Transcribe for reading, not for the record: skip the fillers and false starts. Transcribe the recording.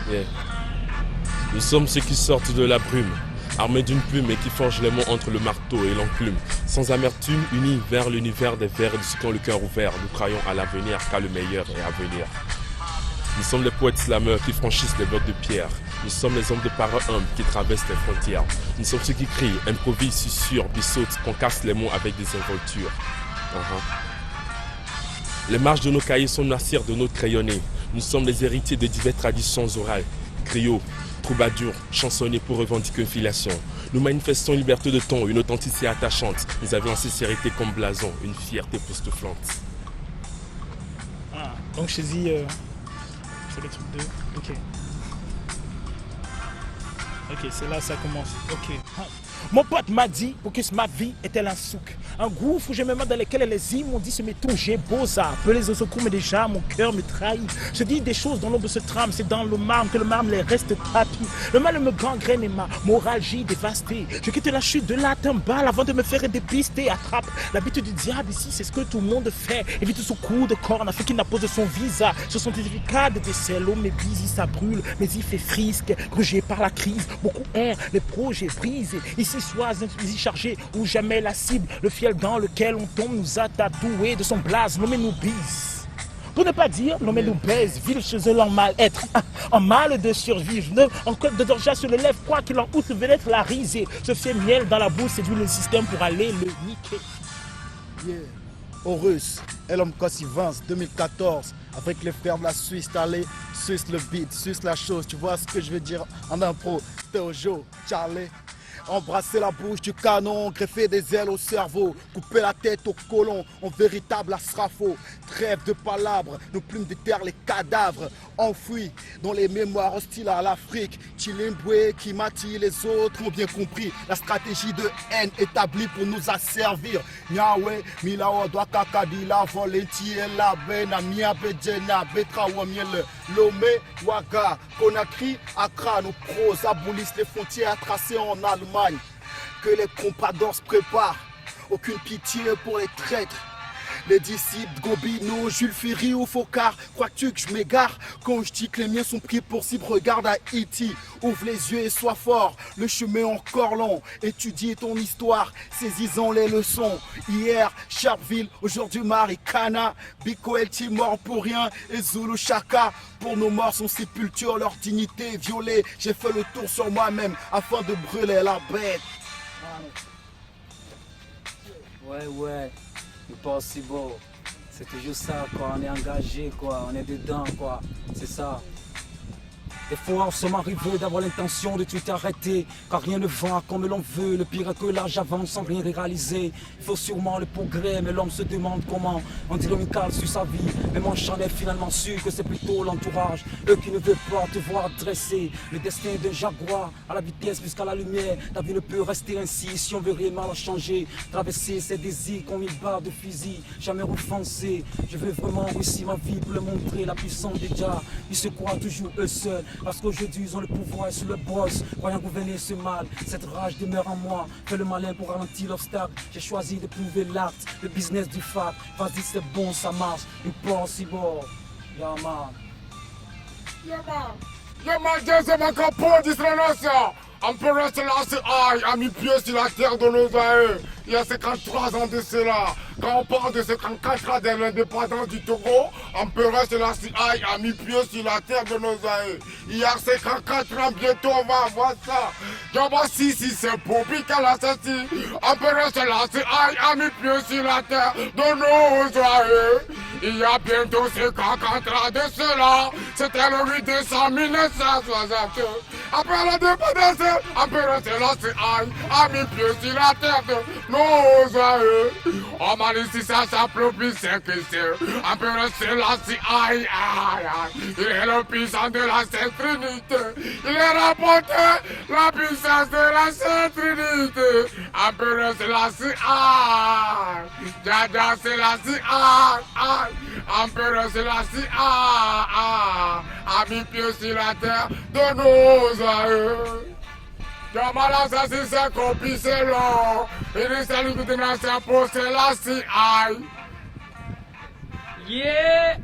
Yeah. Nous sommes ceux qui sortent de la brume, armés d'une plume et qui forgent les mots entre le marteau et l'enclume. Sans amertume, unis vers l'univers des vers et de ceux qui ont le cœur ouvert. Nous croyons à l'avenir car le meilleur est à venir. Nous sommes les poètes slameurs qui franchissent les blocs de pierre. Nous sommes les hommes de parole humbles qui traversent les frontières. Nous sommes ceux qui crient, improvisent, susurrent, bissautent, qu'on casse les mots avec des involtures. Les marges de nos cahiers sont la cire de notre crayonné. Nous sommes les héritiers de diverses traditions orales. Griots, troubadours, chansonniers pour revendiquer une filiation. Nous manifestons une liberté de ton, une authenticité attachante. Nous avons la sincérité comme blason, une fierté époustouflante. Donc je te dis, c'est le truc 2. Ok. Ok, c'est là que ça commence. Ok. Mon pote m'a dit pour que ma vie était un souk. Un gouffre où je me mets dans lequel les îles m'ont dit se mettre j'ai beau ça. Peu les secours, mais déjà mon cœur me trahit. Je dis des choses dans l'ombre se trame, c'est dans le marbre que le marbre les reste tapis. Le mal me gangrène et ma moralgie dévastée. Je quitte la chute de la timbale avant de me faire dépister. Attrape l'habitude du diable ici, c'est ce que tout le monde fait. Évite son coup de corne afin qu'il n'appose son visa. Ce sont des certificats de décès, l'eau mais busy, ça brûle, mais il fait frisque. Grugé par la crise, beaucoup air, les projets brisés. Ici soit y chargé ou jamais la cible. Le fiel dans lequel on tombe nous a tatoué de son blaze, nommé nous bise. Pour ne pas dire, nommé nous baise, ville chez eux en mal-être, en mal de survivre, en code de danger sur le lèvre, quoi qu'il en outre veut être la risée. Se fait miel dans la bouche, séduit le système pour aller le niquer. Yeah. Horus, Elom Kossi Vance, 2014, avec les frères de la Suisse, allez, Suisse le beat, Suisse la chose, tu vois ce que je veux dire en impro, Théojo, Charlie. Embrasser la bouche du canon, greffer des ailes au cerveau, couper la tête au colon, en véritable astrafo. Trêve de palabres, nos plumes déterrent les cadavres, enfouis dans les mémoires hostiles à l'Afrique. Chilimbwe, Kimati, les autres ont bien compris la stratégie de haine établie pour nous asservir. Nyawe, Milao, Douakakadila, Volenti, Elabe, Namiabe, Djena, Betrawa, Miele, Lomé, Ouaga, Conakry, Accra, nos pros abolissent les frontières tracées en Allemagne. Que les compradors se préparent, aucune pitié pour les traîtres. Les disciples Gobineau, Jules Ferry ou Focard, crois-tu que je m'égare quand je dis que les miens sont pris pour cible? Regarde à E.T., ouvre les yeux et sois fort, le chemin est encore long. Étudie ton histoire, saisis-en les leçons. Hier, Sharpeville, aujourd'hui Marikana, Biko El mort pour rien et Zulu Chaka. Pour nos morts, son sépulture, leur dignité violée. J'ai fait le tour sur moi-même afin de brûler la bête. Ouais. Impossible, c'est toujours ça quoi, on est engagé quoi, on est dedans quoi, c'est ça. Des fois on se m'arrive d'avoir l'intention de tout arrêter, car rien ne va comme l'on veut, le pire est que l'âge avance sans rien réaliser. Il faut sûrement le progrès, mais l'homme se demande comment. On dirait une cale sur sa vie, mais moi j'en ai finalement su que c'est plutôt l'entourage, eux qui ne veulent pas te voir dresser. Le destin d'un jaguar, à la vitesse jusqu'à la lumière, ta vie ne peut rester ainsi si on veut réellement la changer. Traverser ses désirs comme une barre de fusil, jamais offensé. Je veux vraiment réussir ma vie pour le montrer la puissance des diables. Ils se croient toujours eux seuls, parce qu'aujourd'hui ils ont le pouvoir sur le boss, croyant gouverner ce mal. Cette rage demeure en moi, fais le malin pour ralentir l'obstacle. J'ai choisi de prouver l'acte, le business du fac. Vas-y c'est bon, ça marche, impossible. Yeah man. Yeah man, Joseph Akapo d'Israël. Empereur Selassie I a mis pied sur la terre de nos aïeux. Il y a 53 ans de cela. Quand on parle de 54 ans de l'indépendance du Togo, Empereur Selassie I a mis pied sur la terre de nos aïeux. Il y a 54 ans, bientôt on va avoir ça. Yaba si c'est pour piquer l'assassin. Empereur Selassie I a mis pied sur la terre de nos aïeux. Il y a bientôt 54 ans de cela. C'était le 8 décembre 1962. Après la dépendance, Empereur Selassie I a mis pied sur la terre de nos aïeux. On m'a dit ça s'approprie, c'est que c'est Empereur Selassie I. Il est le puissant de la Sainte Trinité. Il est rapporté la puissance de la Sainte Trinité. Empereur Selassie I. Jaja Selassie I. Empereur Selassie I. A mis pied sur la terre de nos aïeux. Yamala Sassi c'est copie c'est long. Il est salut que tu n'as pas pour Selassie I. Yeah.